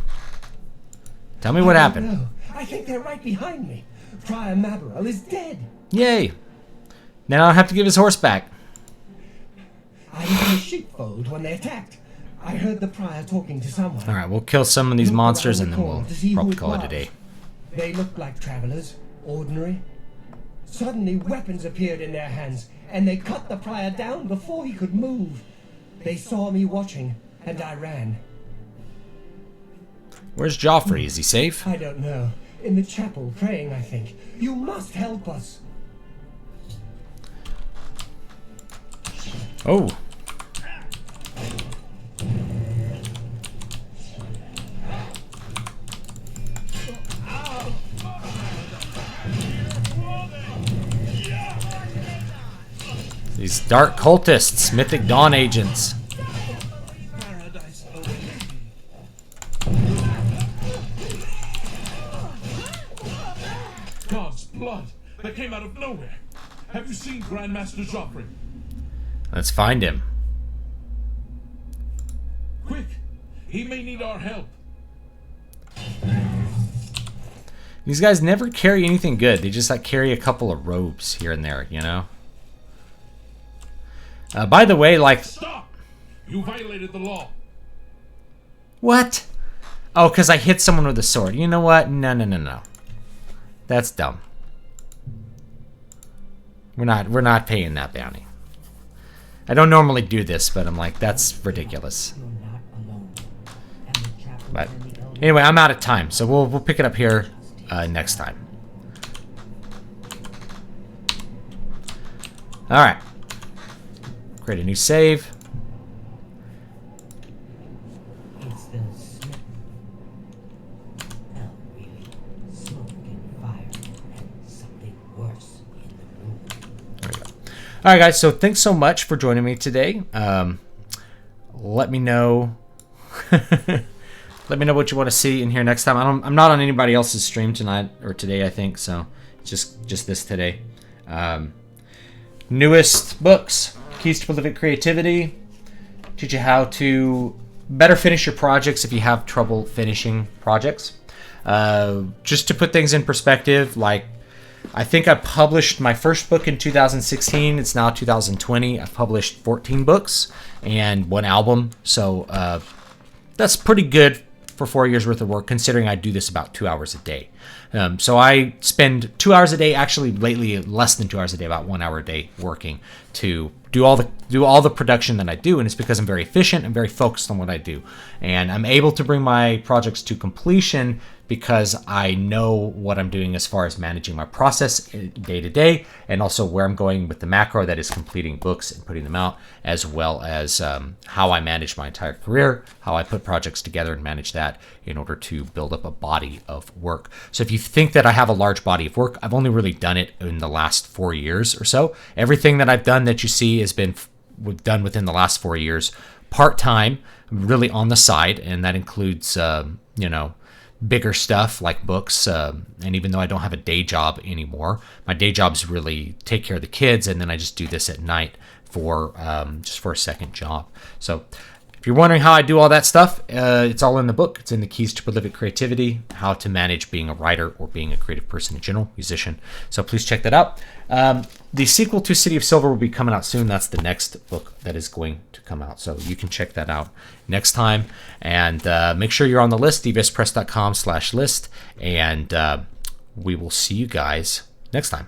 Tell me what happened. No, I think they're right behind me. Prior Maberel is dead. Yay. Now I'll have to give his horse back. I was in a sheepfold when they attacked. I heard the prior talking to someone. Alright, we'll kill some of these Looked monsters around and the then corner we'll to see who probably it call it a was. day. They looked like travelers, ordinary. Suddenly weapons appeared in their hands, and they cut the prior down before he could move. They saw me watching, and I ran. Where's Joffrey? Is he safe? I don't know. In the chapel, praying, I think. You must help us. Oh. These dark cultists, mythic dawn agents. God's blood! That came out of nowhere! Have you seen Grandmaster Joffrey? Let's find him. Quick! He may need our help. These guys never carry anything good. They just like carry a couple of robes here and there, you know? By the way, like... Stop! You violated the law. What? Oh, because I hit someone with a sword. You know what? No, no, no, no. That's dumb. We're not paying that bounty. I don't normally do this, but I'm like, that's ridiculous. You're not alone. And the chapel But and the elders anyway, I'm out of time, so we'll pick it up here next time. All right. Create a new save. It's the smell. Hell, really. Smoke and fire and something worse in the room. There we go. All right, guys. So thanks so much for joining me today. Let me know. Let me know what you want to see in here next time. I'm not on anybody else's stream tonight or today, I think. So just this today. Newest books. Keys to Prolific Creativity. Teach you how to better finish your projects if you have trouble finishing projects. Just to put things in perspective, like I think I published my first book in 2016. It's now 2020. I've published 14 books and one album. So that's pretty good for 4 years worth of work, considering I do this about 2 hours a day. So I spend 2 hours a day, actually lately less than 2 hours a day, about 1 hour a day working to do all the production that I do, and it's because I'm very efficient and very focused on what I do. And I'm able to bring my projects to completion because I know what I'm doing as far as managing my process day to day, and also where I'm going with the macro that is completing books and putting them out, as well as how I manage my entire career, how I put projects together and manage that in order to build up a body of work. So if you think that I have a large body of work, I've only really done it in the last 4 years or so. Everything that I've done that you see has been done within the last 4 years, part-time, really on the side, and that includes, bigger stuff like books. And even though I don't have a day job anymore, my day jobs really take care of the kids, and then I just do this at night for just for a second job. So if you're wondering how I do all that stuff, it's all in the book. It's in the Keys to Prolific Creativity, how to manage being a writer or being a creative person in general, musician. So please check that out. The sequel to City of Silver will be coming out soon. That's the next book that is going to come out. So you can check that out next time. And make sure you're on the list, devspress.com/list. And we will see you guys next time.